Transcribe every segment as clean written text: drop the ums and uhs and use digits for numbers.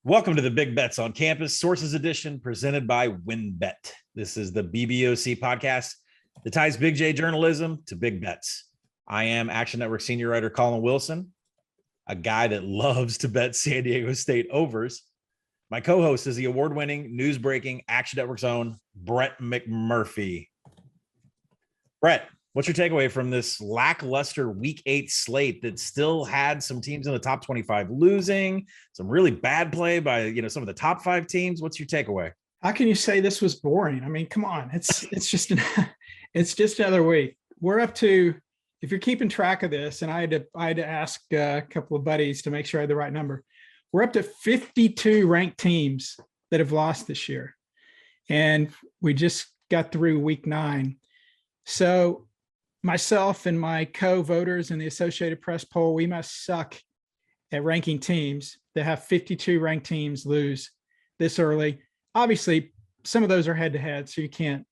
Welcome to the Big Bets on Campus Sources Edition presented by WynnBET. This is the BBOC podcast that ties Big J journalism to big bets. I am Action Network senior writer Collin Wilson, a guy that loves to bet San Diego State overs. My co-host is the award-winning, news-breaking Action Network's own Brett McMurphy. Brett, what's your takeaway from this lackluster Week 8 slate that still had some teams in the top 25 losing, some really bad play by some of the top 5 teams? What's your takeaway? How can you say this was boring? I mean, come on, it's just another week. We're up to, if you're keeping track of this, and I had to ask a couple of buddies to make sure I had the right number. We're up to 52 ranked teams that have lost this year, and we just got through Week 9. So myself and my co-voters in the Associated Press poll, we must suck at ranking teams that have 52 ranked teams lose this early. Obviously, some of those are head-to-head, so you can't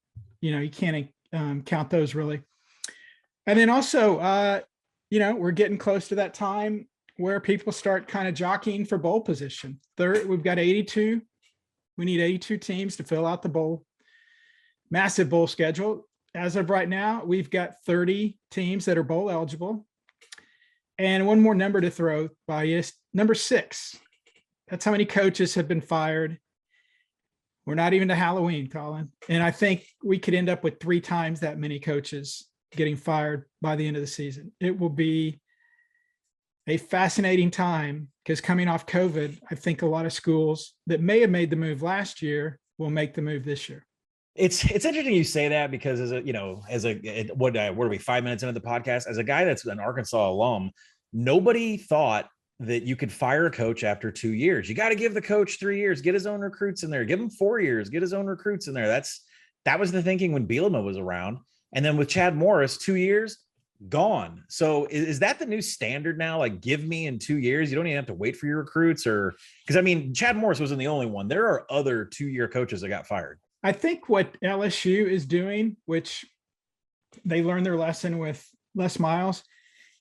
count those really. And then also, we're getting close to that time where people start kind of jockeying for bowl position. We've got 82. We need 82 teams to fill out the bowl. Massive bowl schedule. As of right now, we've got 30 teams that are bowl eligible. And one more number to throw by is number 6. That's how many coaches have been fired. We're not even to Halloween, Collin. And I think we could end up with 3 times that many coaches getting fired by the end of the season. It will be a fascinating time because coming off COVID, I think a lot of schools that may have made the move last year will make the move this year. It's interesting you say that because what are we 5 minutes into the podcast? As a guy that's an Arkansas alum, nobody thought that you could fire a coach after 2 years. You got to give the coach 3 years, get his own recruits in there, give him 4 years, get his own recruits in there. That was the thinking when Bielema was around. And then with Chad Morris, 2 years, gone. So is that the new standard now? Like, give me in 2 years. You don't even have to wait for your recruits, or because Chad Morris wasn't the only one. There are other 2-year coaches that got fired. I think what LSU is doing, which they learned their lesson with Les Miles,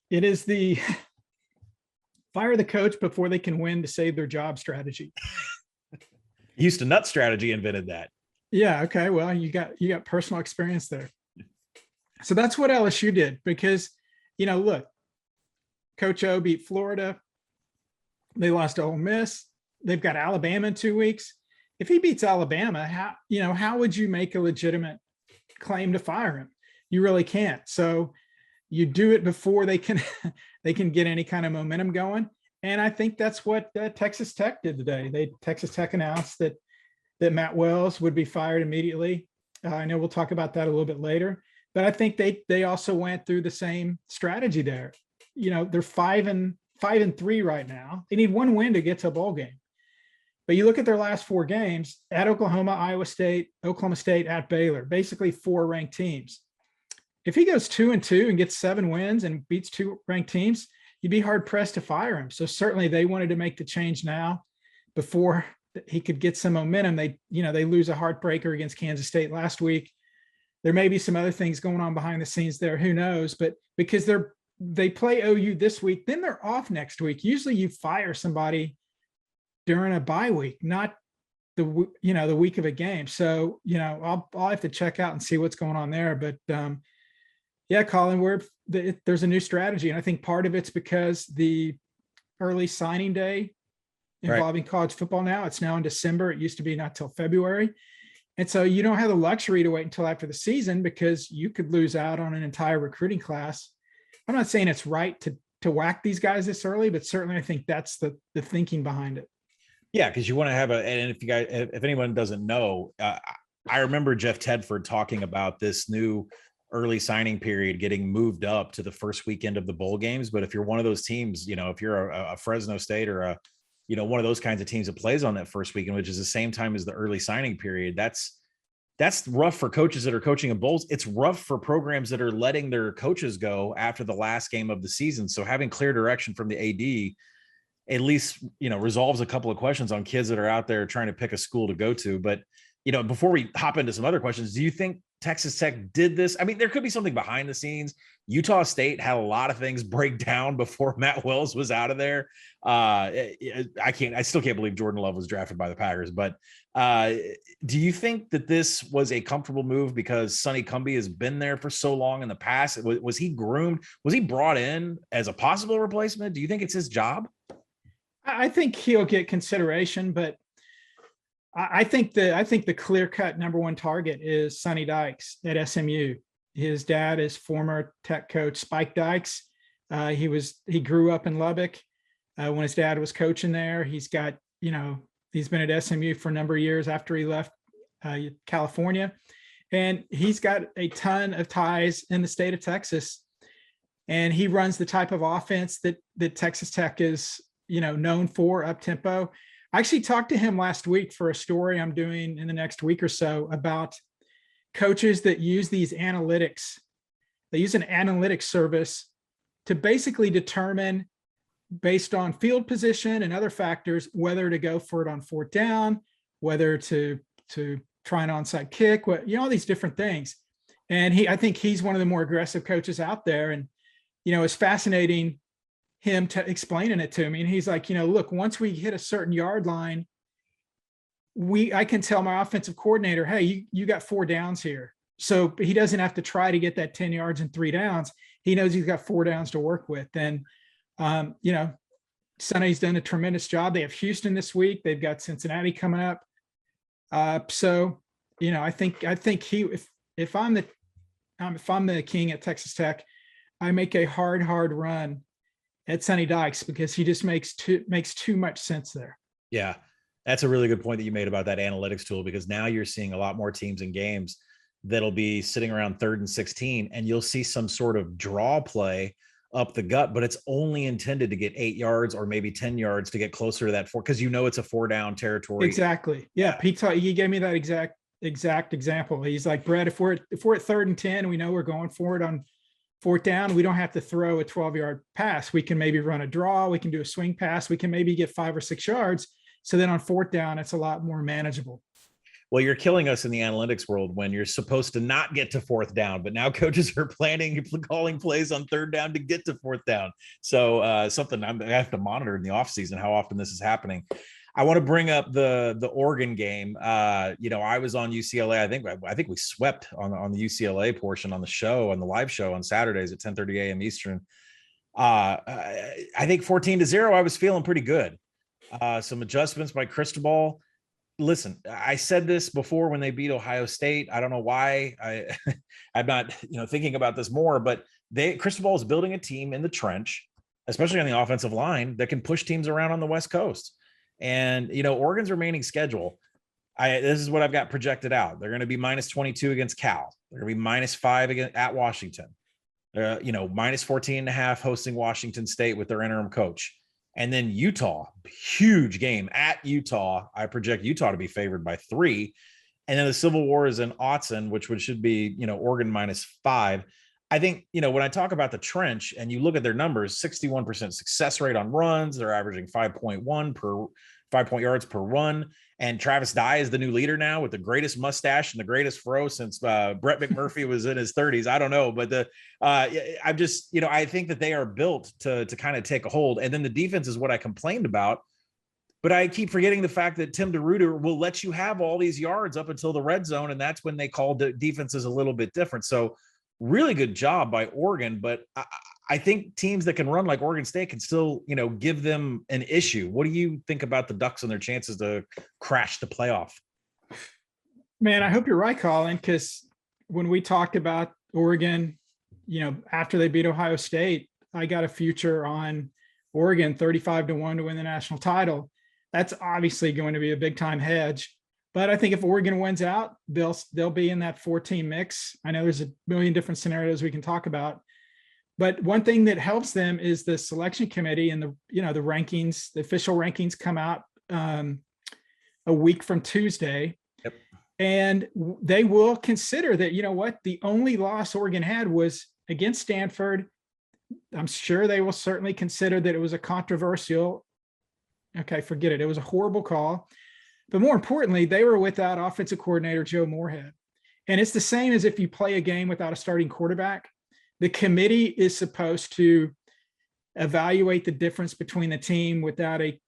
it is the fire the coach before they can win to save their job strategy. Houston Nutt strategy invented that. Yeah. Okay. Well, you got personal experience there. So that's what LSU did because, look, Coach O beat Florida. They lost to Ole Miss. They've got Alabama in 2 weeks. If he beats Alabama, how would you make a legitimate claim to fire him? You really can't. So you do it before they can get any kind of momentum going. And I think that's what Texas Tech did today. Texas Tech announced that Matt Wells would be fired immediately. I know we'll talk about that a little bit later, but I think they also went through the same strategy there. They're 5-3 right now. They need 1 win to get to a bowl game. But you look at their last 4 games at Oklahoma, Iowa State, Oklahoma State, at Baylor, basically 4 ranked teams. If he goes 2-2 and gets 7 wins and beats 2 ranked teams, you'd be hard pressed to fire him. So certainly they wanted to make the change now before he could get some momentum. They lose a heartbreaker against Kansas State last week. There may be some other things going on behind the scenes there. Who knows? But because they play OU this week, then they're off next week. Usually you fire somebody during a bye week, not the week of a game. So, I'll have to check out and see what's going on there. But yeah, Collin, there's a new strategy. And I think part of it's because the early signing day involving college football now, it's now in December. It used to be not till February. And so you don't have the luxury to wait until after the season because you could lose out on an entire recruiting class. I'm not saying it's right to whack these guys this early, but certainly I think that's the thinking behind it. Yeah, because you want to have and if anyone doesn't know, I remember Jeff Tedford talking about this new early signing period getting moved up to the first weekend of the bowl games. But if you're one of those teams, if you're a Fresno State or one of those kinds of teams that plays on that first weekend, which is the same time as the early signing period, that's rough for coaches that are coaching in bowls. It's rough for programs that are letting their coaches go after the last game of the season. So having clear direction from the AD at least, resolves a couple of questions on kids that are out there trying to pick a school to go to. But before we hop into some other questions, do you think Texas Tech did this? I mean, there could be something behind the scenes. Utah State had a lot of things break down before Matt Wells was out of there. I still can't believe Jordan Love was drafted by the Packers, but do you think that this was a comfortable move because Sonny Cumbie has been there for so long in the past? Was he groomed? Was he brought in as a possible replacement? Do you think it's his job? I think he'll get consideration, but I think the clear-cut number one target is Sonny Dykes at SMU. His dad is former Tech coach Spike Dykes. He grew up in Lubbock when his dad was coaching there. He's got, he's been at SMU for a number of years after he left California, and he's got a ton of ties in the state of Texas. And he runs the type of offense that Texas Tech is, known for, up tempo. I actually talked to him last week for a story I'm doing in the next week or so about coaches that use these analytics. They use an analytics service to basically determine, based on field position and other factors, whether to go for it on fourth down, whether to try an onside kick, all these different things. And I think he's one of the more aggressive coaches out there. And, it's fascinating him explaining it to me. And he's like, look, once we hit a certain yard line, I can tell my offensive coordinator, hey, you got 4 downs here. So he doesn't have to try to get that 10 yards and 3 downs. He knows he's got 4 downs to work with. And, Sonny's done a tremendous job. They have Houston this week. They've got Cincinnati coming up. So, I think if I'm the king at Texas Tech, I make a hard run at Sonny Dykes because he just makes too much sense there. Yeah, that's a really good point that you made about that analytics tool, because now you're seeing a lot more teams and games that'll be sitting around 3rd and 16, and you'll see some sort of draw play up the gut, but it's only intended to get 8 yards or maybe 10 yards to get closer to that 4, because it's a 4-down territory. Exactly. Yeah. He gave me that exact example. He's like, Brett, if we're at 3rd and 10 and we know we're going for it on 4th down, we don't have to throw a 12-yard pass. We can maybe run a draw. We can do a swing pass. We can maybe get 5 or 6 yards. So then on 4th down, it's a lot more manageable. Well, you're killing us in the analytics world when you're supposed to not get to 4th down, but now coaches are calling plays on 3rd down to get to 4th down. So something I have to monitor in the offseason, how often this is happening. I want to bring up the Oregon game. I was on UCLA. I think we swept on the UCLA portion on the live show on Saturdays at 10:30 a.m. Eastern. I think 14-0. I was feeling pretty good. Some adjustments by Cristobal. Listen, I said this before when they beat Ohio State. I don't know why I'm not, thinking about this more, but Cristobal is building a team in the trench, especially on the offensive line, that can push teams around on the West Coast. And, Oregon's remaining schedule, this is what I've got projected out. They're going to be -22 against Cal. They're going to be -5 at Washington. -14.5 hosting Washington State with their interim coach. And then Utah, huge game at Utah. I project Utah to be favored by 3. And then the Civil War is in Autzen, which should be, Oregon -5. I think, when I talk about the trench and you look at their numbers, 61% success rate on runs, they're averaging 5.1 yards per run. And Travis Dye is the new leader now with the greatest mustache and the greatest fro since Brett McMurphy was in his 30s. I don't know, but I'm just, I think that they are built to kind of take a hold. And then the defense is what I complained about. But I keep forgetting the fact that Tim DeRuyter will let you have all these yards up until the red zone. And that's when they call the defenses a little bit different. So really good job by Oregon. But I think teams that can run like Oregon State can still, give them an issue. What do you think about the Ducks and their chances to crash the playoff? Man, I hope you're right, Collin, because when we talked about Oregon, after they beat Ohio State, I got a future on Oregon 35-1 to win the national title. That's obviously going to be a big time hedge. But I think if Oregon wins out, they'll be in that 4-team mix. I know there's a million different scenarios we can talk about. But one thing that helps them is the selection committee and the rankings, the official rankings come out a week from Tuesday. Yep. And they will consider that, the only loss Oregon had was against Stanford. I'm sure they will certainly consider that it was a controversial. Okay, forget it. It was a horrible call. But more importantly, they were without offensive coordinator Joe Moorhead. And it's the same as if you play a game without a starting quarterback. The committee is supposed to evaluate the difference between the team without a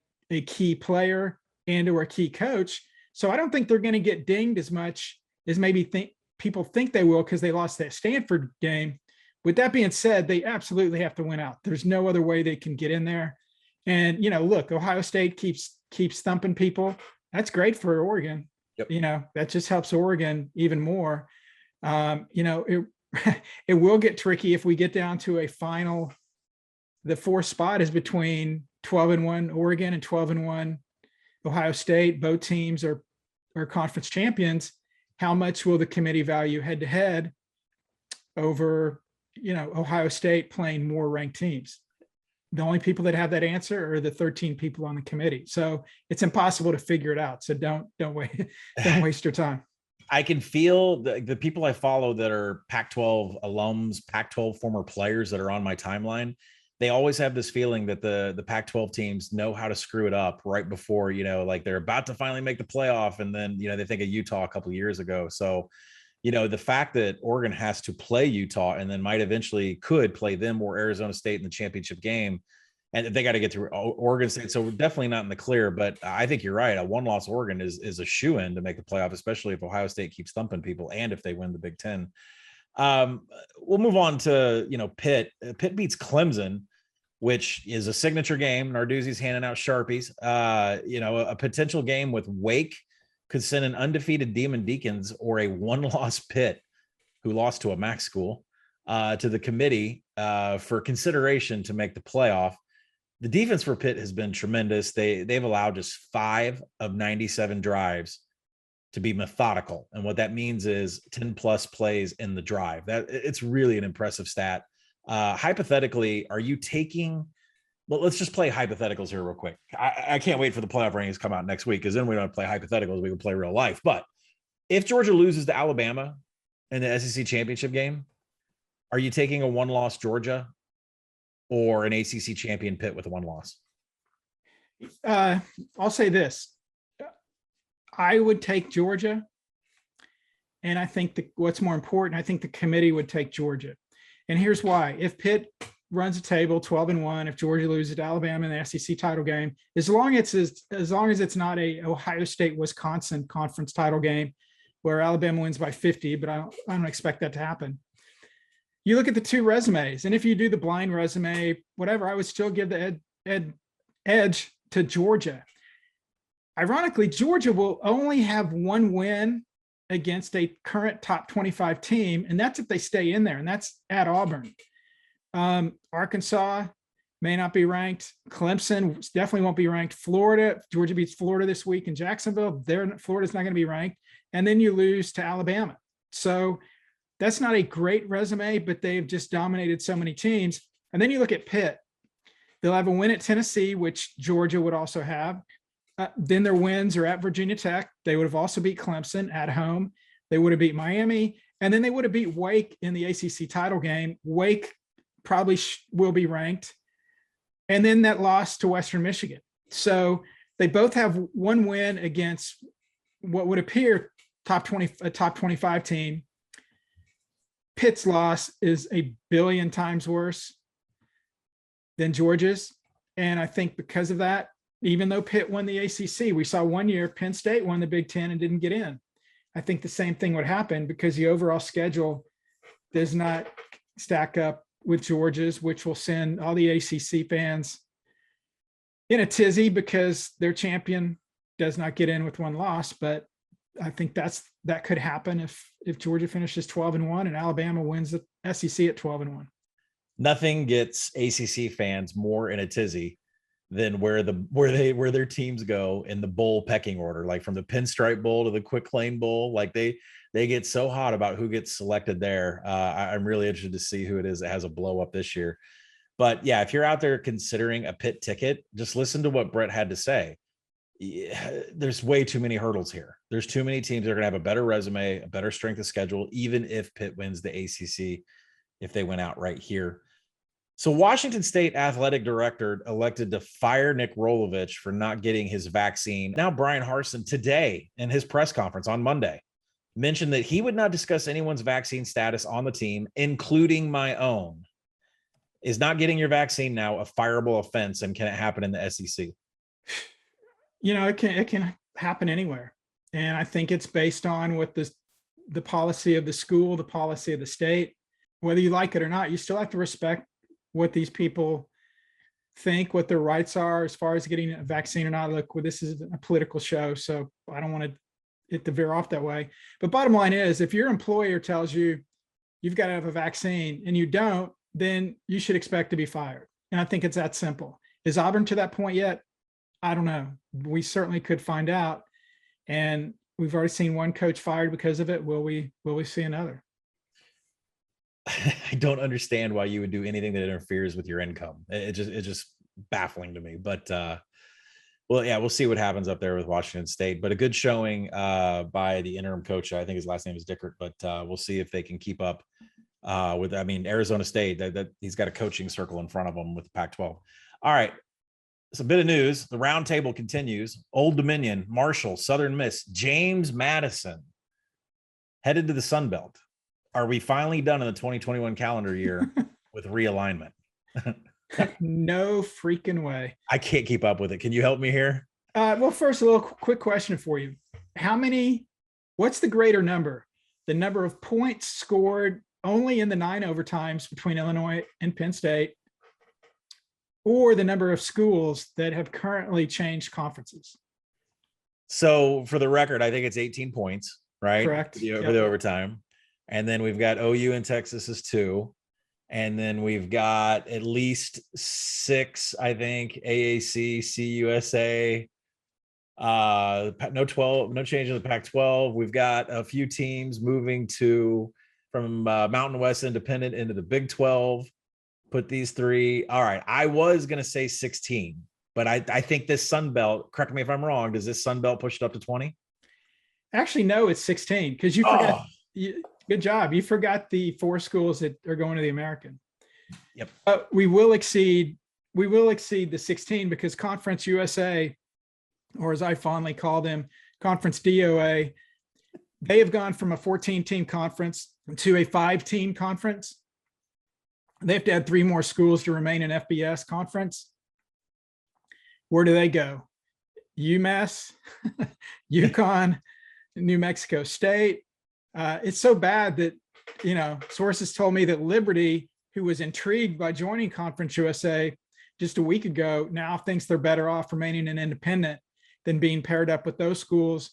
key player and or a key coach. So I don't think they're going to get dinged as much as maybe people think they will because they lost that Stanford game. With that being said, they absolutely have to win out. There's no other way they can get in there. And, look, Ohio State keeps thumping people. That's great for Oregon. Yep. That just helps Oregon even more. It will get tricky if we get down to a final. The fourth spot is between 12-1 Oregon and 12-1 Ohio State. Both teams are conference champions. How much will the committee value head-to-head over, Ohio State playing more ranked teams? The only people that have that answer are the 13 people on the committee. So it's impossible to figure it out. So don't waste your time. I can feel the people I follow that are Pac-12 alums, Pac-12 former players that are on my timeline. They always have this feeling that the Pac-12 teams know how to screw it up right before, like they're about to finally make the playoff. And then, they think of Utah a couple of years ago. So, the fact that Oregon has to play Utah and then could play them or Arizona State in the championship game, and they got to get through Oregon State. So we're definitely not in the clear, but I think you're right. A one-loss Oregon is a shoo-in to make the playoff, especially if Ohio State keeps thumping people and if they win the Big Ten. We'll move on to, Pitt. Pitt beats Clemson, which is a signature game. Narduzzi's handing out Sharpies. A potential game with Wake could send an undefeated Demon Deacons or a one-loss Pitt, who lost to a MAC school, to the committee for consideration to make the playoff. The defense for Pitt has been tremendous. They've allowed just 5 of 97 drives to be methodical. And what that means is 10 plus plays in the drive. It's really an impressive stat. Hypothetically, are you taking, well, let's just play hypotheticals here real quick. I can't wait for the playoff rankings to come out next week, because then we don't play hypotheticals. We can play real life. But if Georgia loses to Alabama in the SEC championship game, are you taking a one-loss Georgia or an ACC champion Pitt with a one loss? I'll say this. I would take Georgia. And I think what's more important, I think the committee would take Georgia. And here's why. If Pitt runs a table 12-1, if Georgia loses to Alabama in the SEC title game, as long as it's not a Ohio State Wisconsin conference title game where Alabama wins by 50, but I don't expect that to happen. You look at the two resumes, and if you do the blind resume, whatever, I would still give the edge to Georgia. Ironically, Georgia will only have one win against a current top 25 team, and that's if they stay in there, and that's at Auburn. Arkansas may not be ranked. Clemson definitely won't be ranked. Florida, Georgia beats Florida this week in Jacksonville. Florida's not going to be ranked. And then you lose to Alabama. So that's not a great resume, but they've just dominated so many teams. And then you look at Pitt. They'll have a win at Tennessee, which Georgia would also have. Then their wins are at Virginia Tech. They would have also beat Clemson at home. They would have beat Miami. And then they would have beat Wake in the ACC title game. Wake probably will be ranked. And then that loss to Western Michigan. So they both have one win against what would appear a top 25 team. Pitt's loss is a billion times worse than Georgia's. And I think because of that, even though Pitt won the ACC, we saw one year Penn State won the Big Ten and didn't get in. I think the same thing would happen because the overall schedule does not stack up with Georgia's, which will send all the ACC fans in a tizzy because their champion does not get in with one loss. But I think that could happen if Georgia finishes 12-1 and Alabama wins the SEC at 12-1. Nothing gets ACC fans more in a tizzy than where their teams go in the bowl pecking order, like from the Pinstripe Bowl to the Quick Lane Bowl. Like they get so hot about who gets selected there. I'm really interested to see who it is that has a blow up this year. But yeah, if you're out there considering a Pitt ticket, just listen to what Brett had to say. There's way too many hurdles here. There's too many teams that are going to have a better resume, a better strength of schedule, even if Pitt wins the ACC, if they went out right here. So Washington State athletic director elected to fire Nick Rolovich for not getting his vaccine. Now Brian Harsin today in his press conference on Monday mentioned that he would not discuss anyone's vaccine status on the team, including my own. Is not getting your vaccine now a fireable offense, and can it happen in the SEC? It can happen anywhere. And I think it's based on what the policy of the school, the policy of the state. Whether you like it or not, you still have to respect what these people think, what their rights are as far as getting a vaccine or not. Look, well, this is a political show, so I don't want it to veer off that way. But bottom line is, if your employer tells you you've got to have a vaccine and you don't, then you should expect to be fired. And I think it's that simple. Is Auburn to that point yet? I don't know. We certainly could find out. And we've already seen one coach fired because of it. Will we see another? I don't understand why you would do anything that interferes with your income. It's just baffling to me. But well, yeah, we'll see what happens up there with Washington State. But a good showing by the interim coach. I think his last name is Dickert. But we'll see if they can keep up with. I mean, Arizona State. That he's got a coaching circle in front of him with the Pac-12. All right. It's a bit of news. The roundtable continues. Old Dominion, Marshall, Southern Miss, James Madison headed to the Sun Belt. Are we finally done in the 2021 calendar year with realignment? No freaking way. I can't keep up with it. Can you help me here? Well, first, a little quick question for you. What's the greater number? The number of points scored only in the 9 overtimes between Illinois and Penn State, or the number of schools that have currently changed conferences? So for the record, I think it's 18 points, right? Correct. For the overtime. And then we've got OU and Texas is 2. And then we've got at least 6, I think, AAC, CUSA, no change in the Pac-12. We've got a few teams moving from Mountain West Independent into the Big 12. Put these 3. All right. I was going to say 16, but I think this Sun Belt, correct me if I'm wrong, does this Sun Belt push it up to 20? Actually, no, it's 16 because you forgot. Good job. You forgot the 4 schools that are going to the American. Yep. We will exceed the 16 because Conference USA, or as I fondly call them, Conference DOA, they have gone from a 14-team conference to a 5-team conference. They have to add 3 more schools to remain an FBS conference. Where do they go? UMass, UConn, New Mexico State. It's so bad that, sources told me that Liberty, who was intrigued by joining Conference USA just a week ago, now thinks they're better off remaining an independent than being paired up with those schools.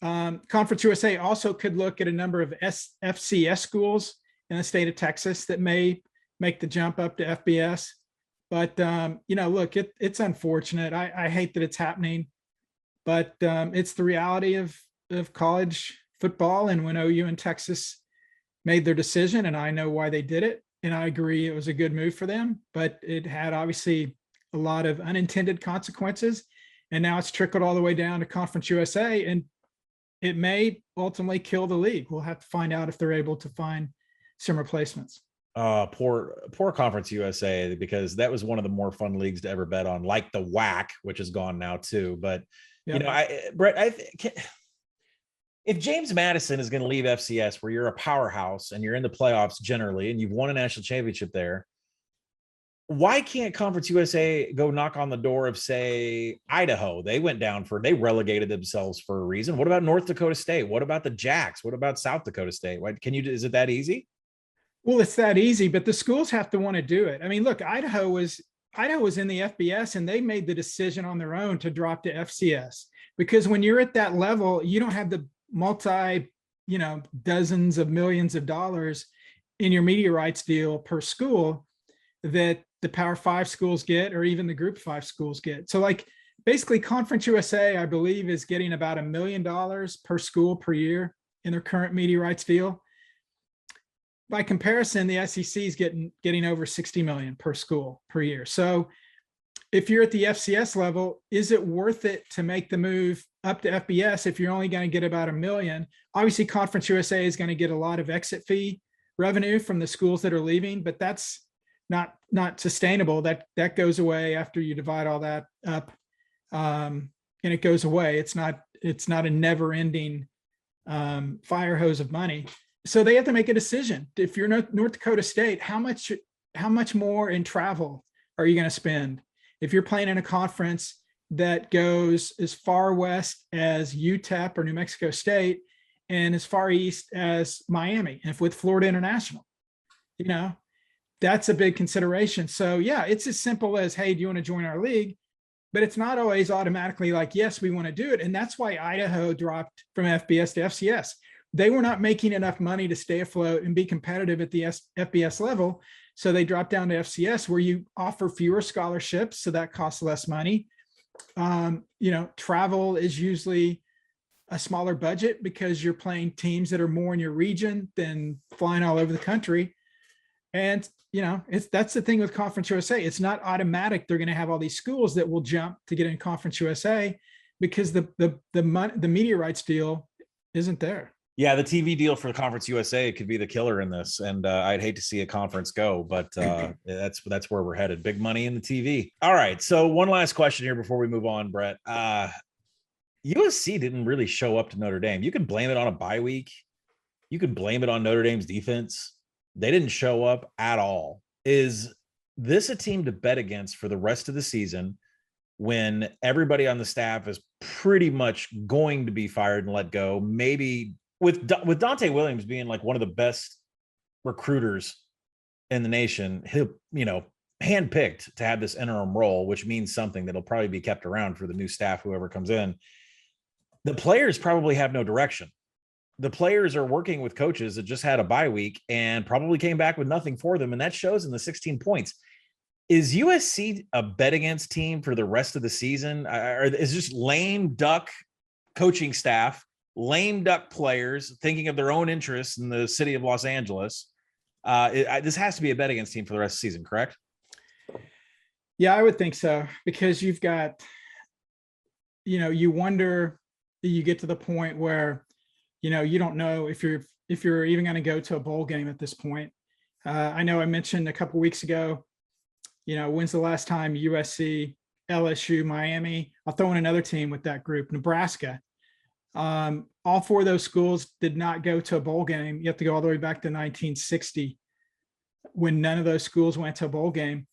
Conference USA also could look at a number of FCS schools in the state of Texas that may make the jump up to FBS. But, look, it's unfortunate. I hate that it's happening, but it's the reality of college football. And when OU and Texas made their decision, and I know why they did it, and I agree it was a good move for them, but it had obviously a lot of unintended consequences. And now it's trickled all the way down to Conference USA, and it may ultimately kill the league. We'll have to find out if they're able to find some replacements. Poor Conference USA, because that was one of the more fun leagues to ever bet on, like the WAC, which is gone now too. But Brett, if James Madison is going to leave FCS, where you're a powerhouse and you're in the playoffs generally, and you've won a national championship there, why can't Conference USA go knock on the door of, say, Idaho? They relegated themselves for a reason. What about North Dakota State? What about the Jacks? What about South Dakota State? Is it that easy? Well, it's that easy, but the schools have to want to do it. I mean, look, Idaho was in the FBS, and they made the decision on their own to drop to FCS, because when you're at that level, you don't have the dozens of millions of dollars in your media rights deal per school that the Power 5 schools get, or even the Group 5 schools get. So basically Conference USA, I believe, is getting about $1 million per school per year in their current media rights deal. By comparison, the SEC is getting over 60 million per school per year. So if you're at the FCS level, is it worth it to make the move up to FBS if you're only going to get about $1 million? Obviously, Conference USA is going to get a lot of exit fee revenue from the schools that are leaving, but that's not sustainable. That goes away after you divide all that up, and it goes away. It's not a never ending fire hose of money. So they have to make a decision. If you're North Dakota State, how much more in travel are you going to spend? If you're playing in a conference that goes as far west as UTEP or New Mexico State and as far east as Miami, and with Florida International, that's a big consideration. So yeah, it's as simple as, hey, do you want to join our league? But it's not always automatically like, yes, we want to do it. And that's why Idaho dropped from FBS to FCS. They were not making enough money to stay afloat and be competitive at the FBS level. So they dropped down to FCS, where you offer fewer scholarships. So that costs less money. Travel is usually a smaller budget because you're playing teams that are more in your region than flying all over the country. And, that's the thing with Conference USA. It's not automatic. They're going to have all these schools that will jump to get in Conference USA because the media rights deal isn't there. Yeah, the TV deal for the Conference USA could be the killer in this, and I'd hate to see a conference go, but that's where we're headed. Big money in the TV. All right, so one last question here before we move on, Brett. USC didn't really show up to Notre Dame. You can blame it on a bye week. You could blame it on Notre Dame's defense. They didn't show up at all. Is this a team to bet against for the rest of the season when everybody on the staff is pretty much going to be fired and let go? Maybe with Dante Williams being like one of the best recruiters in the nation, he'll, handpicked to have this interim role, which means something that'll probably be kept around for the new staff, whoever comes in. The players probably have no direction. The players are working with coaches that just had a bye week and probably came back with nothing for them. And that shows in the 16 points. Is USC a bet against team for the rest of the season? Or is just lame duck coaching staff, lame duck players thinking of their own interests in the city of Los Angeles? This has to be a bet against team for the rest of the season, correct? Yeah, I would think so, because you've got, you wonder, you get to the point where, you don't know if you're even going to go to a bowl game at this point. I know I mentioned a couple of weeks ago, when's the last time USC, LSU, Miami, I'll throw in another team with that group, Nebraska. All four of those schools did not go to a bowl game. You have to go all the way back to 1960 when none of those schools went to a bowl game.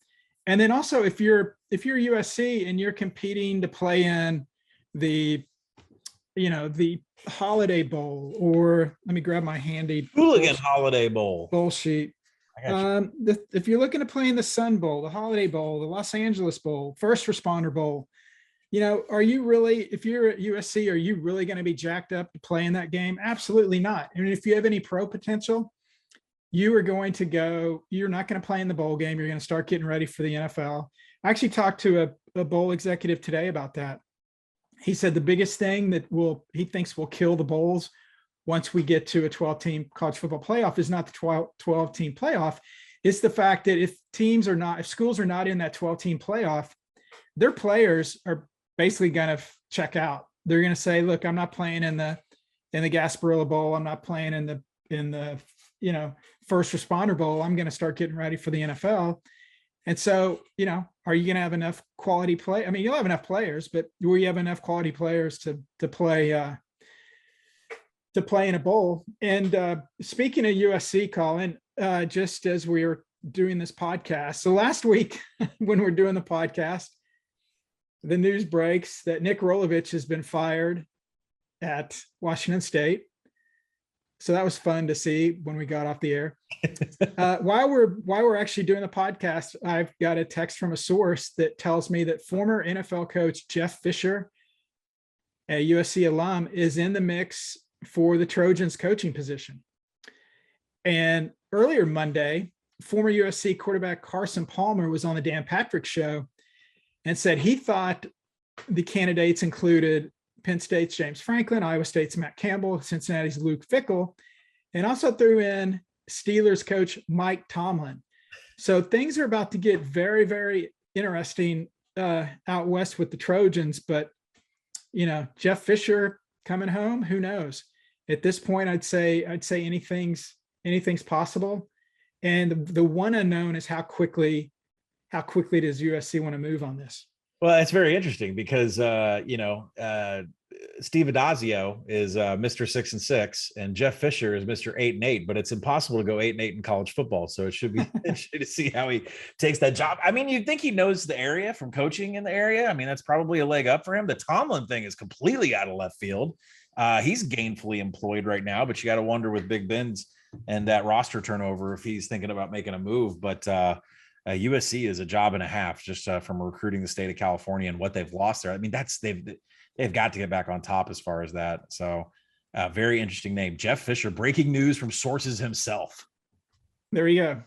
And then also if you're USC and you're competing to play in the Holiday Bowl, or let me grab my handy Hooligan Holiday Bowl sheet. If you're looking to play in the Sun Bowl, the Holiday Bowl, the Los Angeles Bowl, First Responder Bowl, are you really, if you're at USC, are you really going to be jacked up to play in that game? Absolutely not. I mean, if you have any pro potential, you're not going to play in the bowl game. You're going to start getting ready for the NFL. I actually talked to a bowl executive today about that. He said the biggest thing that he thinks will kill the bowls once we get to a 12-team college football playoff is not the 12-team playoff. It's the fact that if schools are not in that 12-team playoff, their players are basically going to check out. They're going to say, look, I'm not playing in the Gasparilla Bowl. I'm not playing in the First Responder Bowl. I'm going to start getting ready for the NFL. And so, are you going to have enough quality play? I mean, you'll have enough players, but will you have enough quality players to play in a bowl? And speaking of USC, Collin, just as we were doing this podcast, so last week when we're doing the podcast, the news breaks that Nick Rolovich has been fired at Washington State. So that was fun to see when we got off the air. While we're actually doing the podcast, I've got a text from a source that tells me that former NFL coach Jeff Fisher, a USC alum, is in the mix for the Trojans coaching position. And earlier Monday, former USC quarterback Carson Palmer was on the Dan Patrick Show and said he thought the candidates included Penn State's James Franklin, Iowa State's Matt Campbell, Cincinnati's Luke Fickell, and also threw in Steelers coach Mike Tomlin. So things are about to get very, very interesting out west with the Trojans. But, Jeff Fisher coming home, who knows? At this point, I'd say anything's possible. And the one unknown is how quickly does USC want to move on this? Well, it's very interesting because Steve Adazio is Mr. 6-6, and Jeff Fisher is Mr. 8-8. But it's impossible to go 8-8 in college football, so it should be interesting to see how he takes that job. I mean, you'd think he knows the area from coaching in the area. I mean, that's probably a leg up for him. The Tomlin thing is completely out of left field. He's gainfully employed right now, but you got to wonder with Big Ben's and that roster turnover if he's thinking about making a move. But USC is a job and a half just from recruiting the state of California and what they've lost there. I mean, they've got to get back on top as far as that. So very interesting name. Jeff Fisher, breaking news from sources himself. There you go.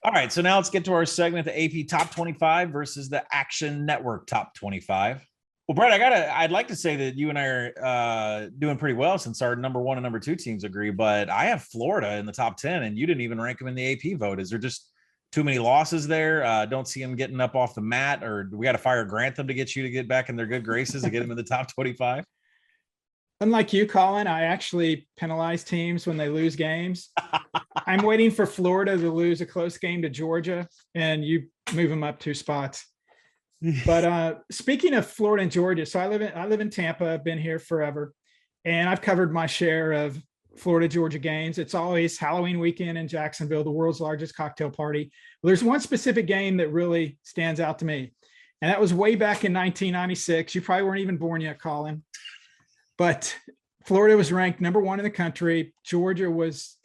All right. So now let's get to our segment, the AP Top 25 versus the Action Network Top 25. Well, Brett, I'd like to say that you and I are doing pretty well since our number 1 and number 2 teams agree, but I have Florida in the top 10 and you didn't even rank them in the AP vote. Is there just too many losses there? Don't see him getting up off the mat, or do we got to fire Grantham to get you to get back in their good graces and get them in the top 25? Unlike you, Collin, I actually penalize teams when they lose games. I'm waiting for Florida to lose a close game to Georgia, and you move them up 2 spots. But speaking of Florida and Georgia, so I live in Tampa. I've been here forever, and I've covered my share of Florida Georgia games. It's always Halloween weekend in Jacksonville, the world's largest cocktail party. Well, there's one specific game that really stands out to me, and that was way back in 1996. You probably weren't even born yet, Collin, but Florida was ranked number 1 in the country. Georgia was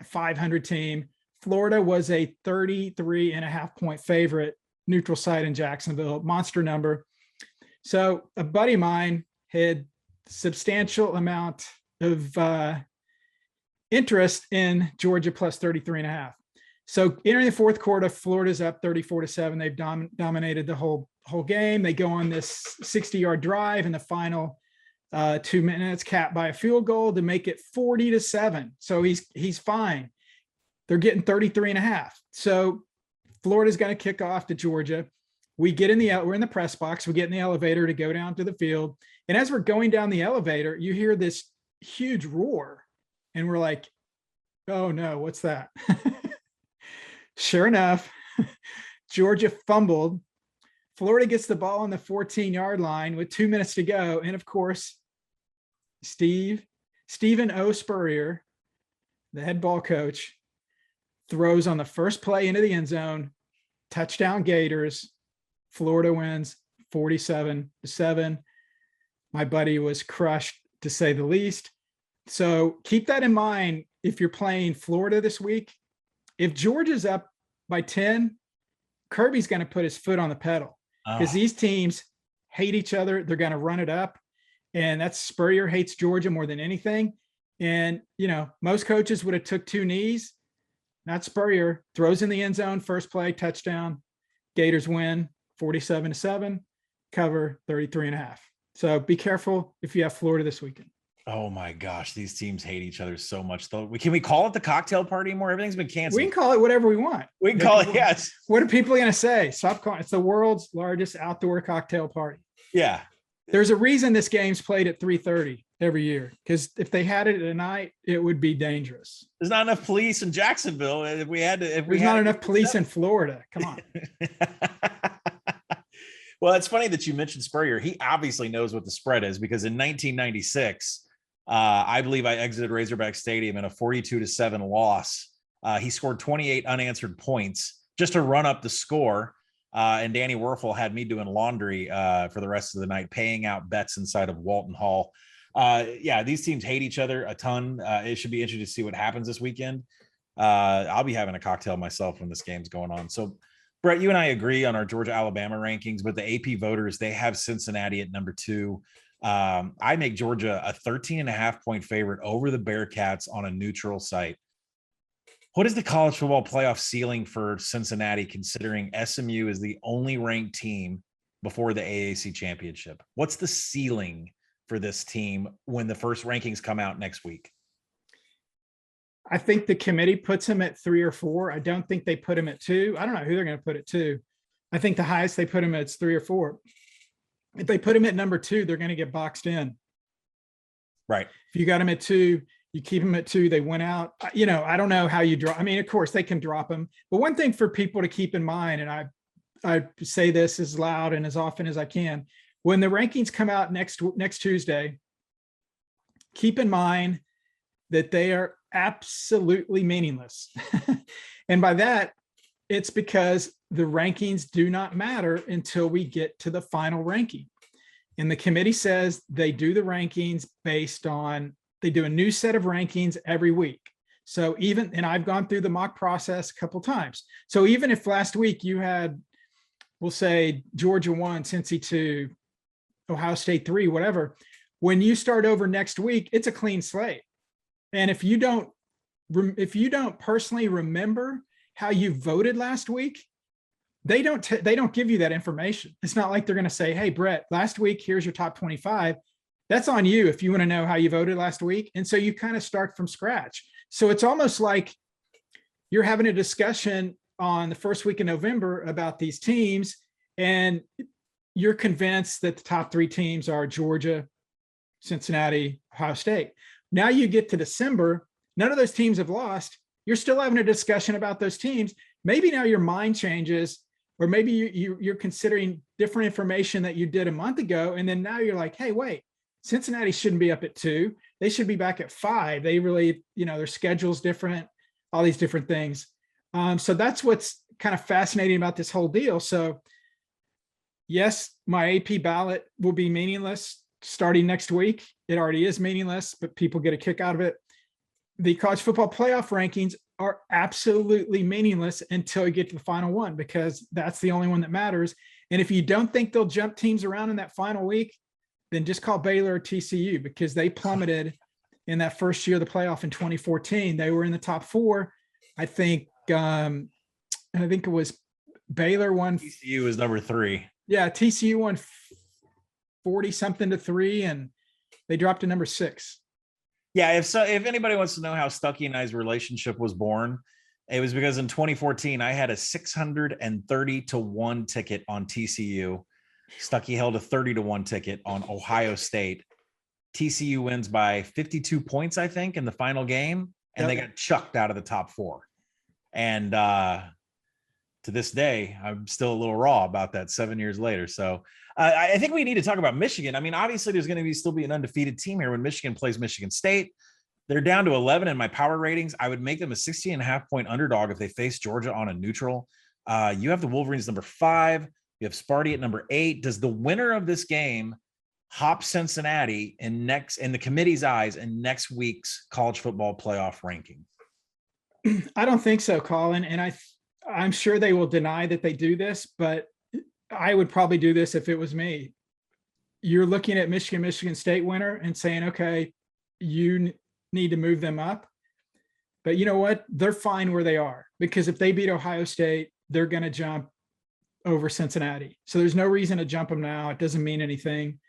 a 500 team. Florida was a 33.5-point favorite, neutral site in Jacksonville, monster number. So a buddy of mine had substantial amount of interest in Georgia plus 33.5. So entering the fourth quarter, Florida's up 34-7. They've dominated the whole game. They go on this 60-yard drive in the final 2 minutes, capped by a field goal to make it 40-7. So he's fine. They're getting 33.5. So Florida's going to kick off to Georgia. We're in the press box. We get in the elevator to go down to the field. And as we're going down the elevator, you hear this huge roar. And we're like, oh no, what's that? Sure enough, Georgia fumbled. Florida gets the ball on the 14-yard line with 2 minutes to go. And of course, Stephen O. Spurrier, the head ball coach, throws on the first play into the end zone. Touchdown Gators. Florida wins 47-7. My buddy was crushed, to say the least. So keep that in mind if you're playing Florida this week. If Georgia's up by 10, Kirby's going to put his foot on the pedal because these teams hate each other. They're going to run it up. And that's Spurrier hates Georgia more than anything. And, most coaches would have took 2 knees. Not Spurrier. Throws in the end zone, first play, touchdown. Gators win 47-7, cover 33.5. So be careful if you have Florida this weekend. Oh my gosh, these teams hate each other so much. Though, can we call it the cocktail party anymore? Everything's been canceled. We can call it whatever we want. We can call it, yes. What are people going to say? Stop calling. It's the world's largest outdoor cocktail party. Yeah. There's a reason this game's played at 3:30 every year, because if they had it at night, it would be dangerous. There's not enough police in Jacksonville. There's not enough police in Florida. Come on. Well, it's funny that you mentioned Spurrier. He obviously knows what the spread is, because in 1996, I believe I exited Razorback Stadium in a 42-7 loss. He scored 28 unanswered points just to run up the score. And Danny Werfel had me doing laundry for the rest of the night, paying out bets inside of Walton Hall. Yeah, these teams hate each other a ton. It should be interesting to see what happens this weekend. I'll be having a cocktail myself when this game's going on. So, Brett, you and I agree on our Georgia-Alabama rankings, but the AP voters, they have Cincinnati at number 2. I make Georgia a 13.5-point favorite over the Bearcats on a neutral site. What is the college football playoff ceiling for Cincinnati, considering SMU is the only ranked team before the AAC championship? What's the ceiling for this team when the first rankings come out next week? I think the committee puts him at 3 or 4. I don't think they put him at 2. I don't know who they're going to put at 2. I think the highest they put him at is 3 or 4. If they put him at number 2, they're going to get boxed in. Right. If you got him at 2, You keep them at 2, they went out. I don't know how you drop. I mean, of course they can drop them, but one thing for people to keep in mind, and I say this as loud and as often as I can, when the rankings come out next Tuesday, keep in mind that they are absolutely meaningless. And by that, it's because the rankings do not matter until we get to the final ranking. And the committee says they do the rankings based on, they do a new set of rankings every week. So and I've gone through the mock process a couple of times. So even if last week you had, we'll say Georgia 1, Cincy 2, Ohio State 3, whatever, when you start over next week, it's a clean slate. And if you don't personally remember how you voted last week, they don't give you that information. It's not like they're going to say, hey, Brett, last week, here's your top 25. That's on you if you want to know how you voted last week. And so you kind of start from scratch. So it's almost like you're having a discussion on the first week of November about these teams, and you're convinced that the top 3 teams are Georgia, Cincinnati, Ohio State. Now you get to December, none of those teams have lost. You're still having a discussion about those teams. Maybe now your mind changes, or maybe you're considering different information that you did a month ago. And then now you're like, hey, wait, Cincinnati shouldn't be up at 2. They should be back at 5. They really, their schedule's different, all these different things. So that's what's kind of fascinating about this whole deal. So yes, my AP ballot will be meaningless starting next week. It already is meaningless, but people get a kick out of it. The college football playoff rankings are absolutely meaningless until you get to the final one, because that's the only one that matters. And if you don't think they'll jump teams around in that final week, then just call Baylor or TCU, because they plummeted in that first year of the playoff in 2014. They were in the top 4. I think it was Baylor won. TCU was number 3. Yeah, TCU won 40 something to 3, and they dropped to number 6. Yeah, if anybody wants to know how Stuckey and I's relationship was born, it was because in 2014 I had a 630-1 ticket on TCU. Stuckey held a 30-1 ticket on Ohio State. TCU wins by 52 points, I think, in the final game, and they got chucked out of the top 4. And to this day, I'm still a little raw about that 7 years later. So I think we need to talk about Michigan. I mean, obviously there's going to still be an undefeated team here when Michigan plays Michigan State. They're down to 11 in my power ratings. I would make them a 16.5 point underdog if they face Georgia on a neutral. You have the Wolverines number 5. You have Sparty at number 8. Does the winner of this game hop Cincinnati in the committee's eyes in next week's college football playoff ranking? I don't think so, Colin. And I'm sure they will deny that they do this, but I would probably do this if it was me. You're looking at Michigan State winner and saying, okay, you need to move them up. But you know what? They're fine where they are, because if they beat Ohio State, they're going to jump over Cincinnati. So there's no reason to jump them now. It doesn't mean anything.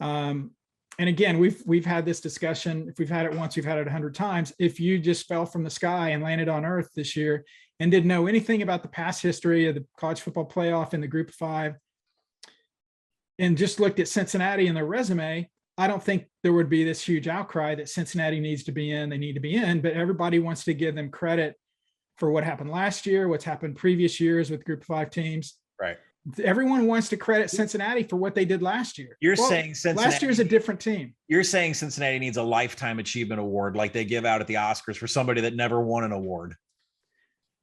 And again, we've had this discussion. If we've had it once, we've had it 100 times. If you just fell from the sky and landed on earth this year and didn't know anything about the past history of the college football playoff in the group of 5 and just looked at Cincinnati and their resume, I don't think there would be this huge outcry that Cincinnati needs to be in, they need to be in, but everybody wants to give them credit for what happened last year, what's happened previous years with group of 5 teams. Right. Everyone wants to credit Cincinnati for what they did last year. You're saying Cincinnati, last year's a different team. You're saying Cincinnati needs a lifetime achievement award like they give out at the Oscars for somebody that never won an award.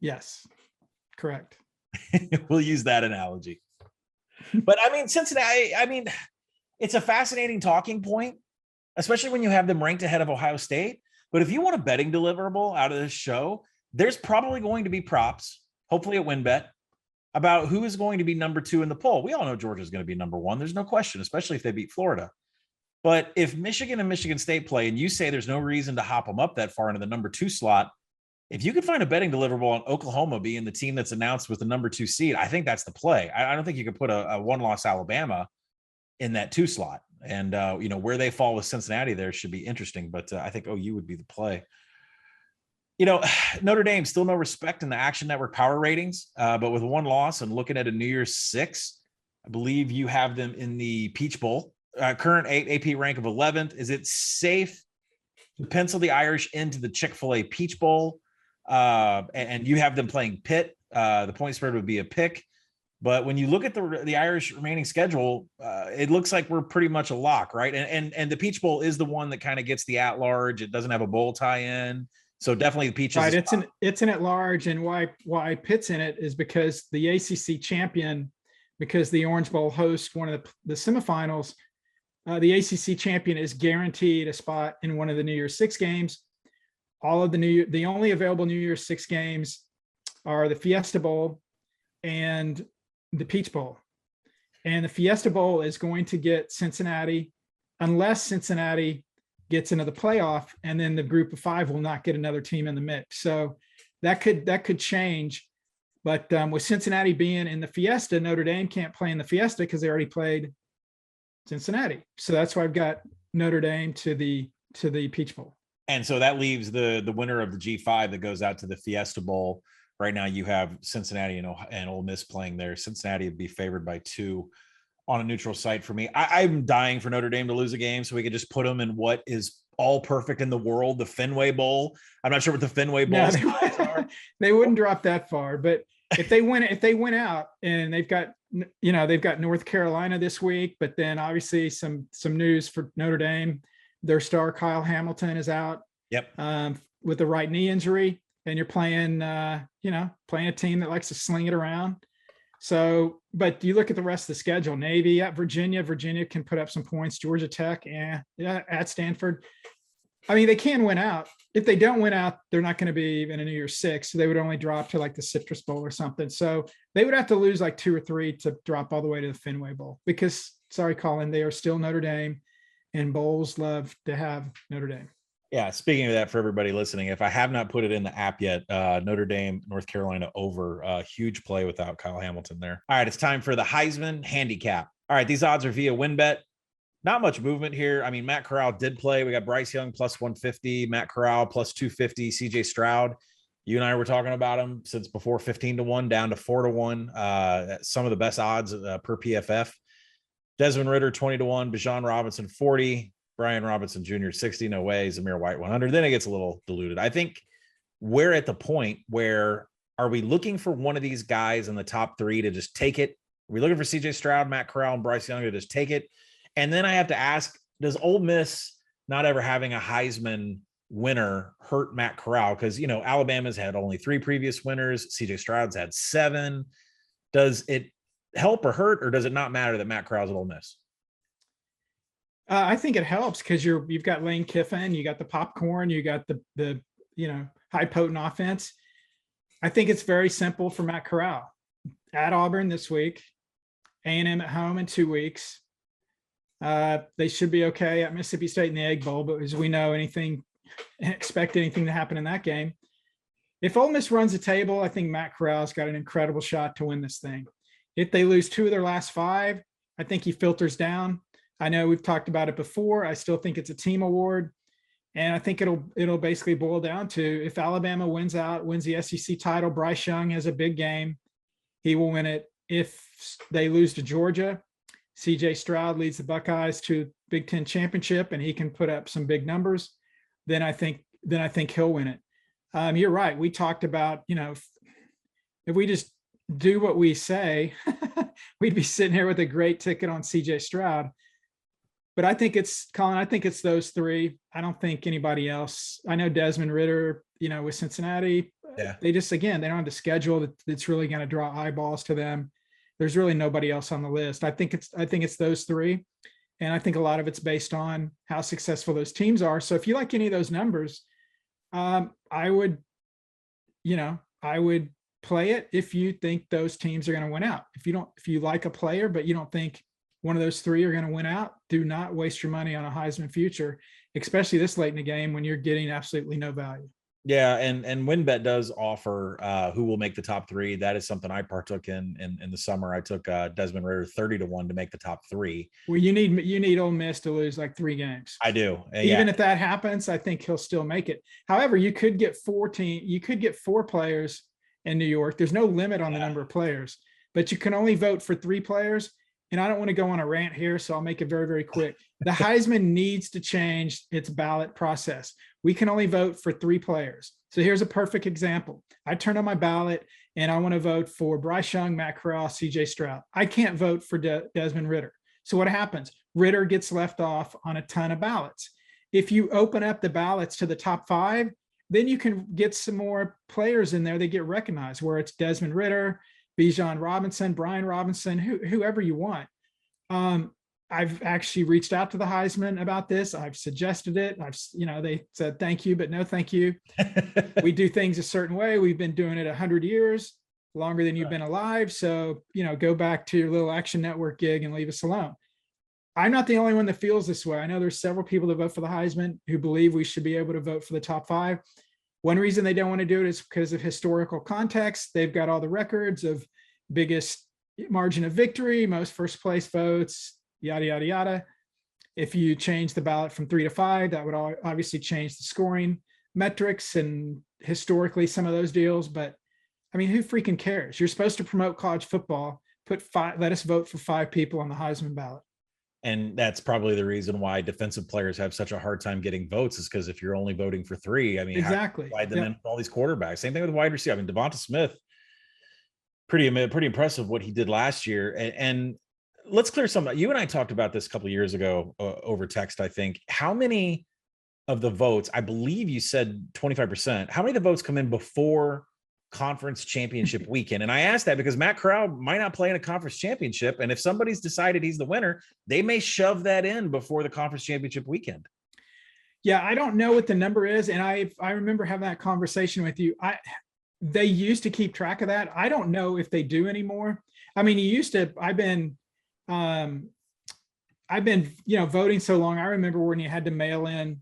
Yes, correct. We'll use that analogy. But I mean, Cincinnati, it's a fascinating talking point, especially when you have them ranked ahead of Ohio State. But if you want a betting deliverable out of this show, there's probably going to be props, hopefully at WynnBET, about who is going to be number 2 in the poll. We all know Georgia is going to be number 1. There's no question, especially if they beat Florida. But if Michigan and Michigan State play and you say there's no reason to hop them up that far into the number 2 slot, if you could find a betting deliverable on Oklahoma being the team that's announced with the number 2 seed, I think that's the play. I don't think you could put a one-loss Alabama in that 2 slot. And, where they fall with Cincinnati there should be interesting. But I think OU would be the play. Notre Dame, still no respect in the Action Network power ratings, but with 1 loss and looking at a New Year's 6, I believe you have them in the Peach Bowl. Current AP rank of 11th. Is it safe to pencil the Irish into the Chick-fil-A Peach Bowl, and you have them playing Pitt. The point spread would be a pick. But when you look at the Irish remaining schedule, it looks like we're pretty much a lock, right? And the Peach Bowl is the one that kind of gets the at-large. It doesn't have a bowl tie-in. So definitely the Peaches. Right, it's an at-large, and why Pitt's in it is because the ACC champion, because the Orange Bowl hosts one of the semifinals, the ACC champion is guaranteed a spot in one of the New Year's Six games. All of the only available New Year's Six games are the Fiesta Bowl and the Peach Bowl. And the Fiesta Bowl is going to get Cincinnati, unless Cincinnati gets into the playoff, and then the group of five will not get another team in the mix. So that could change. But with Cincinnati being in the Fiesta, Notre Dame can't play in the Fiesta because they already played Cincinnati. So that's why I've got Notre Dame to the Peach Bowl. And so that leaves the winner of the G5 that goes out to the Fiesta Bowl. Right now you have Cincinnati and Ole Miss playing there. Cincinnati would be favored by 2 on a neutral site for me. I'm dying for Notre Dame to lose a game so we could just put them in what is all perfect in the world, the Fenway Bowl. I'm not sure what the Fenway Bowl is. They wouldn't drop that far, but if they win out, and they've got North Carolina this week, but then obviously some news for Notre Dame. Their star Kyle Hamilton is out. Yep. With a right knee injury, and you're playing a team that likes to sling it around. So, but you look at the rest of the schedule: Navy at Virginia. Virginia can put up some points. Georgia Tech, at Stanford. I mean, they can win out. If they don't win out, they're not going to be even a New Year's Six. So they would only drop to like the Citrus Bowl or something. So they would have to lose like 2 or 3 to drop all the way to the Fenway Bowl. Because, sorry, Collin, they are still Notre Dame, and bowls love to have Notre Dame. Yeah, speaking of that, for everybody listening, if I have not put it in the app yet, Notre Dame, North Carolina over, huge play without Kyle Hamilton there. All right, it's time for the Heisman Handicap. All right, these odds are via WynnBET. Not much movement here. I mean, Matt Corral did play. We got Bryce Young plus 150, Matt Corral plus 250, CJ Stroud. You and I were talking about him since before 15-1 down to 4-1. Some of the best odds per PFF. Desmond Ritter 20-1, Bijan Robinson 40, Brian Robinson Jr. 60. No way. Zamir White 100. Then it gets a little diluted. I think we're at the point where, are we looking for one of these guys in the top 3 to just take it? Are we looking for CJ Stroud, Matt Corral, and Bryce Young to just take it? And then I have to ask, does Ole Miss not ever having a Heisman winner hurt Matt Corral? Because, Alabama's had only 3 previous winners. CJ Stroud's had 7. Does it help or hurt, or does it not matter that Matt Corral's at Ole Miss? I think it helps because you've got Lane Kiffin, you got the popcorn, you got the high potent offense. I think it's very simple for Matt Corral. At Auburn this week, A&M at home in 2 weeks. They should be okay at Mississippi State in the Egg Bowl, but as we know, expect anything to happen in that game. If Ole Miss runs the table, I think Matt Corral's got an incredible shot to win this thing. If they lose 2 of their last 5, I think he filters down. I know we've talked about it before. I still think it's a team award. And I think it'll basically boil down to, if Alabama wins the SEC title, Bryce Young has a big game, he will win it. If they lose to Georgia, CJ Stroud leads the Buckeyes to Big Ten championship and he can put up some big numbers, then I think he'll win it. You're right. We talked about, if we just do what we say, we'd be sitting here with a great ticket on CJ Stroud. But I think it's those 3. I don't think anybody else. I know Desmond Ritter, with Cincinnati. Yeah. They just, again, they don't have the schedule that's really going to draw eyeballs to them. There's really nobody else on the list. I think it's those 3. And I think a lot of it's based on how successful those teams are. So if you like any of those numbers, I would play it if you think those teams are going to win out. If you like a player, but you don't think one of those 3 are going to win out, do not waste your money on a Heisman future, especially this late in the game when you're getting absolutely no value. Yeah, and WynnBET does offer who will make the top 3. That is something I partook in the summer. I took Desmond Ritter 30-1 to make the top 3. Well, you need Ole Miss to lose like 3 games. I do. Even if that happens, I think he'll still make it. However, you could get 4 players in New York. There's no limit on the number of players, but you can only vote for 3 players. and I don't want to go on a rant here, so I'll make it very, very quick. The Heisman needs to change its ballot process. We can only vote for 3 players. So here's a perfect example. I turn on my ballot and I want to vote for Bryce Young, Matt Corral, CJ Stroud. I can't vote for Desmond Ritter. So what happens? Ritter gets left off on a ton of ballots. If you open up the ballots to the top 5, then you can get some more players in there that get recognized, where it's Desmond Ritter, Bijan Robinson, Brian Robinson, whoever you want. I've actually reached out to the Heisman about this. I've suggested it. They said, thank you, but no, thank you. We do things a certain way. We've been doing it 100 years, longer than you've been alive. So, go back to your little Action Network gig and leave us alone. I'm not the only one that feels this way. I know there's several people that vote for the Heisman who believe we should be able to vote for the top 5. One reason they don't want to do it is because of historical context. They've got all the records of biggest margin of victory, most first place votes, yada, yada, yada. If you change the ballot from 3 to 5, that would obviously change the scoring metrics and historically some of those deals. But I mean, who freaking cares? You're supposed to promote college football. Let us vote for 5 people on the Heisman ballot. And that's probably the reason why defensive players have such a hard time getting votes, is because if you're only voting for 3, I mean, exactly. Slide them in all these quarterbacks. Same thing with wide receiver. I mean, Devonta Smith, pretty impressive what he did last year. And let's clear something. You and I talked about this a couple of years ago over text, I think. How many of the votes, I believe you said 25%, how many of the votes come in before conference championship weekend? And I asked that because Matt Corral might not play in a conference championship. And if somebody's decided he's the winner, they may shove that in before the conference championship weekend. Yeah, I don't know what the number is. And I remember having that conversation with you. They used to keep track of that. I don't know if they do anymore. I mean, I've been voting so long. I remember when you had to mail in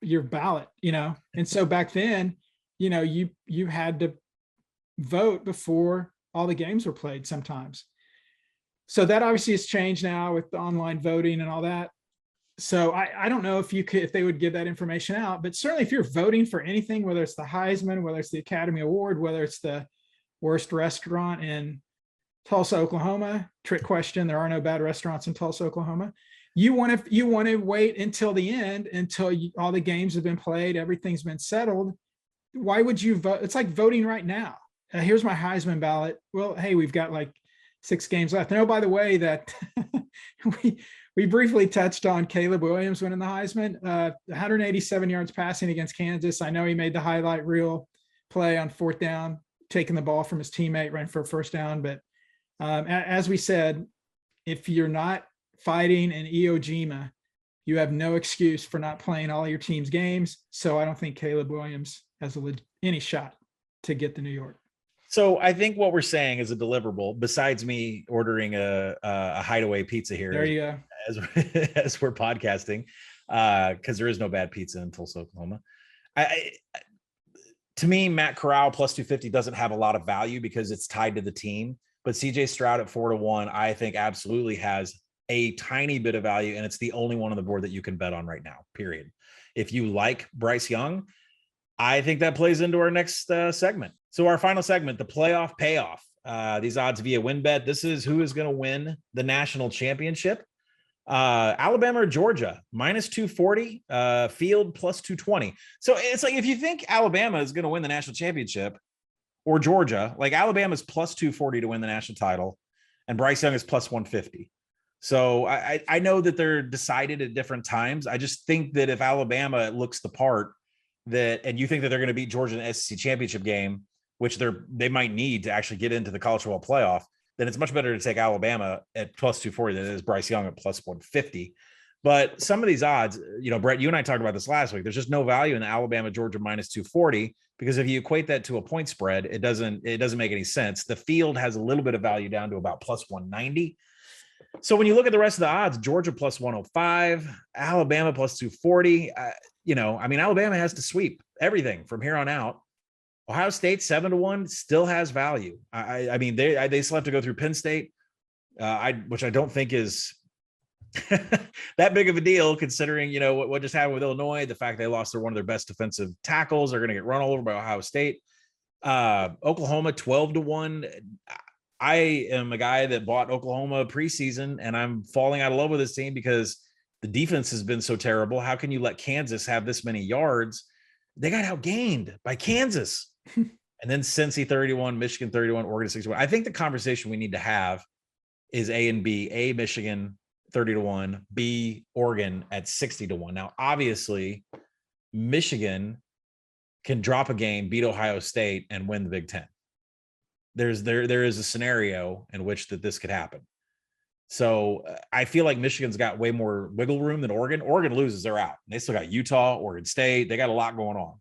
your ballot, and so back then, you had to vote before all the games were played sometimes. So that obviously has changed now with the online voting and all that. So I don't know if they would give that information out, but certainly if you're voting for anything, whether it's the Heisman, whether it's the Academy Award, whether it's the worst restaurant in Tulsa, Oklahoma, trick question, there are no bad restaurants in Tulsa, Oklahoma. You want to wait until the end, until all the games have been played, everything's been settled. Why would you vote? It's like voting right now. Here's my Heisman ballot. Well, hey, we've got like 6 games left. And oh, by the way, that we briefly touched on Caleb Williams winning the Heisman, 187 yards passing against Kansas. I know he made the highlight reel play on 4th down, taking the ball from his teammate, running for a 1st down. But as we said, if you're not fighting in Iwo Jima, you have no excuse for not playing all your team's games. So I don't think Caleb Williams has any shot to get to New York. So I think what we're saying is a deliverable, besides me ordering a hideaway pizza here. There you go. As we're podcasting, because there is no bad pizza in Tulsa, Oklahoma. To me, Matt Corral plus 250 doesn't have a lot of value because it's tied to the team. But CJ Stroud at 4-1, I think absolutely has a tiny bit of value, and it's the only one on the board that you can bet on right now, period. If you like Bryce Young, I think that plays into our next segment. So our final segment, the playoff payoff. These odds via WynnBET. This is who is going to win the national championship. Alabama or Georgia, minus 240, field plus 220. So it's like, if you think Alabama is going to win the national championship, or Georgia, like Alabama's plus 240 to win the national title, and Bryce Young is plus 150. So I know that they're decided at different times. I just think that if Alabama looks the part, and you think that they're going to beat Georgia in the SEC championship game, which they might need to actually get into the college football playoff, then it's much better to take Alabama at plus 240 than it is Bryce Young at plus 150. But some of these odds, Brett, you and I talked about this last week. There's just no value in the Alabama Georgia minus 240, because if you equate that to a point spread, it doesn't make any sense. The field has a little bit of value down to about plus 190. So when you look at the rest of the odds, Georgia plus 105, Alabama plus 240, Alabama has to sweep everything from here on out. Ohio State 7-1 still has value. I mean, they still have to go through Penn State, which I don't think is that big of a deal, considering what just happened with Illinois. The fact they lost one of their best defensive tackles, are going to get run all over by Ohio State. Oklahoma 12-1. I am a guy that bought Oklahoma preseason, and I'm falling out of love with this team because the defense has been so terrible. How can you let Kansas have this many yards? They got outgained by Kansas. And then Cincy 31, Michigan 31, Oregon 61. I think the conversation we need to have is A and B. A, Michigan 30-1, B, Oregon at 60-1. Now, obviously, Michigan can drop a game, beat Ohio State, and win the Big Ten. There is a scenario in which this could happen. So I feel like Michigan's got way more wiggle room than Oregon. Oregon loses, they're out. They still got Utah, Oregon State. They got a lot going on.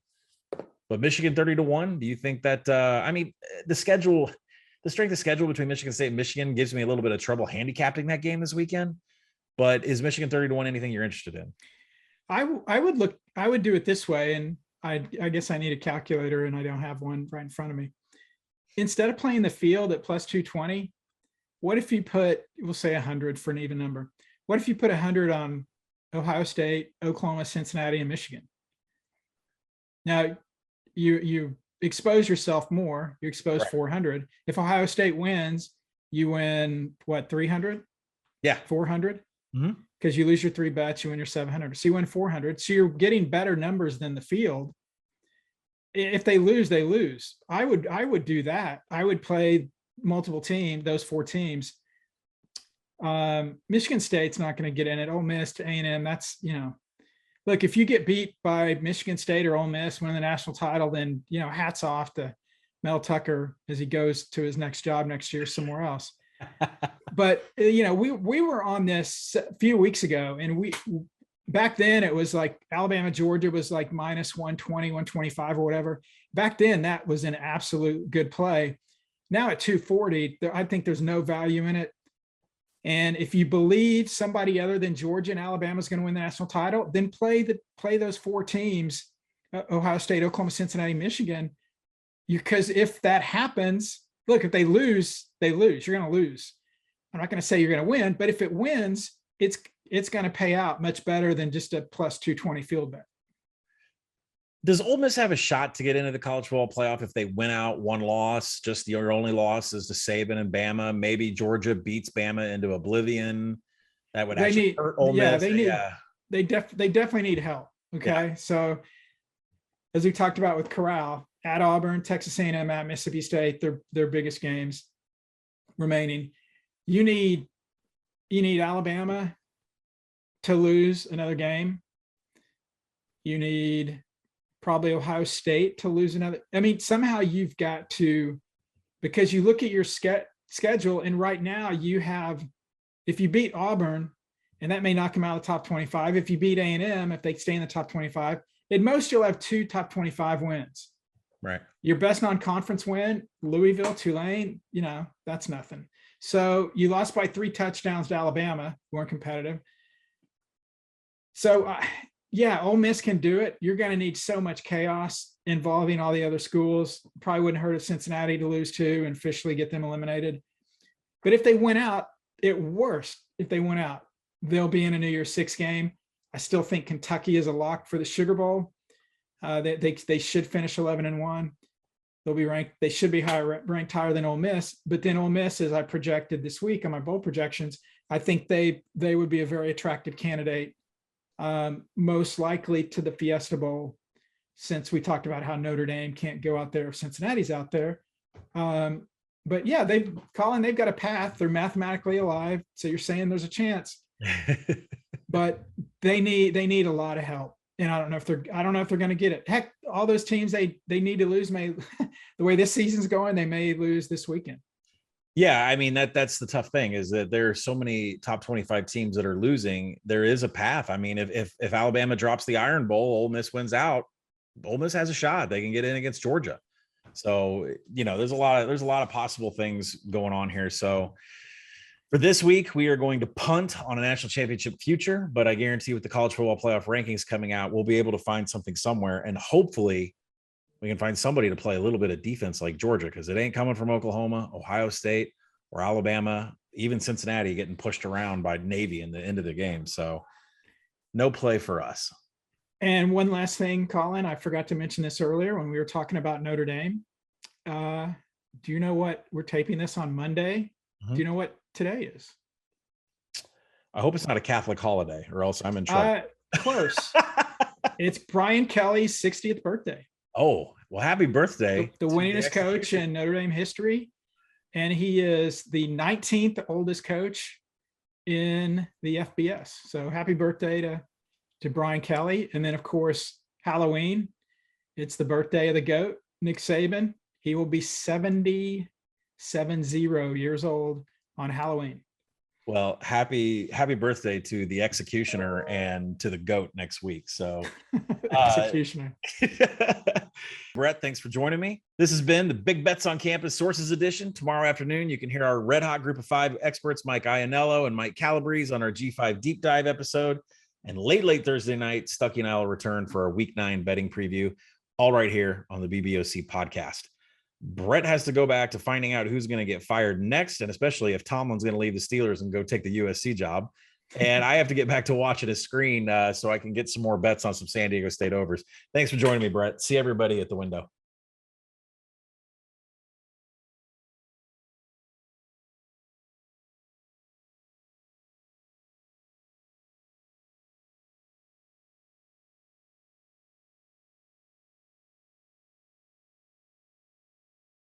But Michigan 30-1, do you think that, the strength of schedule between Michigan State and Michigan gives me a little bit of trouble handicapping that game this weekend. But is Michigan 30-1 anything you're interested in? I would do it this way. And I guess I need a calculator and I don't have one right in front of me. Instead of playing the field at plus 220, what if you put, we'll say 100 for an even number. What if you put 100 on Ohio State, Oklahoma, Cincinnati, and Michigan? Now you expose yourself more. You expose right. 400. If Ohio State wins, you win what, 300? Yeah. 400? Because you lose your 3 bets, you win your 700. So you win 400. So you're getting better numbers than the field. If they lose, they lose. I would do that. I would play multiple teams, those 4 teams. Michigan State's not going to get in it. Ole Miss to A&M, that's, look, if you get beat by Michigan State or Ole Miss, win the national title, then, hats off to Mel Tucker as he goes to his next job next year somewhere else. But, we were on this a few weeks ago, and back then it was like Alabama, Georgia was like minus 120, 125 or whatever. Back then that was an absolute good play. Now at 240, I think there's no value in it. And if you believe somebody other than Georgia and Alabama is going to win the national title, then play those 4 teams, Ohio State, Oklahoma, Cincinnati, Michigan. Because if that happens, look, if they lose, they lose. You're going to lose. I'm not going to say you're going to win, but if it wins, it's going to pay out much better than just a plus 220 field bet. Does Ole Miss have a shot to get into the college football playoff if they win out one loss? Just your only loss is to Saban and Bama. Maybe Georgia beats Bama into oblivion. That would actually hurt Ole Miss. They definitely need help. Okay, yeah. So as we talked about with Corral, at Auburn, Texas A&M, at Mississippi State, their biggest games remaining. You need Alabama to lose another game. You need probably Ohio State to lose another. I mean, somehow you've got to, because you look at your schedule, and right now you have, if you beat Auburn, and that may knock them out of the top 25. If you beat A&M, if they stay in the top 25, at most you'll have 2 top 25 wins. Right. Your best non-conference win, Louisville, Tulane, that's nothing. So you lost by 3 touchdowns to Alabama, weren't competitive. So Ole Miss can do it. You're going to need so much chaos involving all the other schools. Probably wouldn't hurt if Cincinnati to lose to and officially get them eliminated. But if they win out, at worst, if they win out, they'll be in a New Year's 6 game. I still think Kentucky is a lock for the Sugar Bowl. They should finish 11-1. They'll be ranked. They should be ranked higher than Ole Miss. But then Ole Miss, as I projected this week on my bowl projections, I think they would be a very attractive candidate, most likely to the Fiesta Bowl, since we talked about how Notre Dame can't go out there if Cincinnati's out there. But yeah, they've got a path. They're mathematically alive. So you're saying there's a chance, but they need a lot of help. And I don't know if they're going to get it. Heck, all those teams they need to lose the way this season's going, they may lose this weekend. Yeah, I mean that's the tough thing, is that there are so many top 25 teams that are losing. There is a path. I mean, if Alabama drops the Iron Bowl, Ole Miss wins out, Ole Miss has a shot. They can get in against Georgia. So, there's a lot of possible things going on here. So for this week, we are going to punt on a national championship future, but I guarantee with the college football playoff rankings coming out, we'll be able to find something somewhere, and hopefully we can find somebody to play a little bit of defense like Georgia, because it ain't coming from Oklahoma, Ohio State, or Alabama, even Cincinnati getting pushed around by Navy in the end of the game. So no play for us. And one last thing, Collin, I forgot to mention this earlier when we were talking about Notre Dame. Do you know what we're taping this on Monday? Mhm. Do you know what today is? I hope it's not a Catholic holiday or else I'm in trouble. Close. It's Brian Kelly's 60th birthday. Oh, well, happy birthday. The to winningest coach execution. in Notre Dame history. And he is the 19th oldest coach in the FBS. So happy birthday to Brian Kelly. And then, of course, Halloween. It's the birthday of the GOAT, Nick Saban. He will be 70 years old on Halloween. Well, happy birthday to the executioner and to the GOAT next week. So Executioner. Brett, thanks for joining me. This has been the Big Bets on Campus Sources Edition. Tomorrow afternoon, you can hear our red hot group of 5 experts, Mike Iannello and Mike Calabrese, on our G5 deep dive episode. And late Thursday night, Stuckey and I will return for our Week 9 betting preview, all right here on the BBOC podcast. Brett has to go back to finding out who's going to get fired next, and especially if Tomlin's going to leave the Steelers and go take the USC job. And I have to get back to watching his screen so I can get some more bets on some San Diego State overs. Thanks for joining me, Brett. See everybody at the window.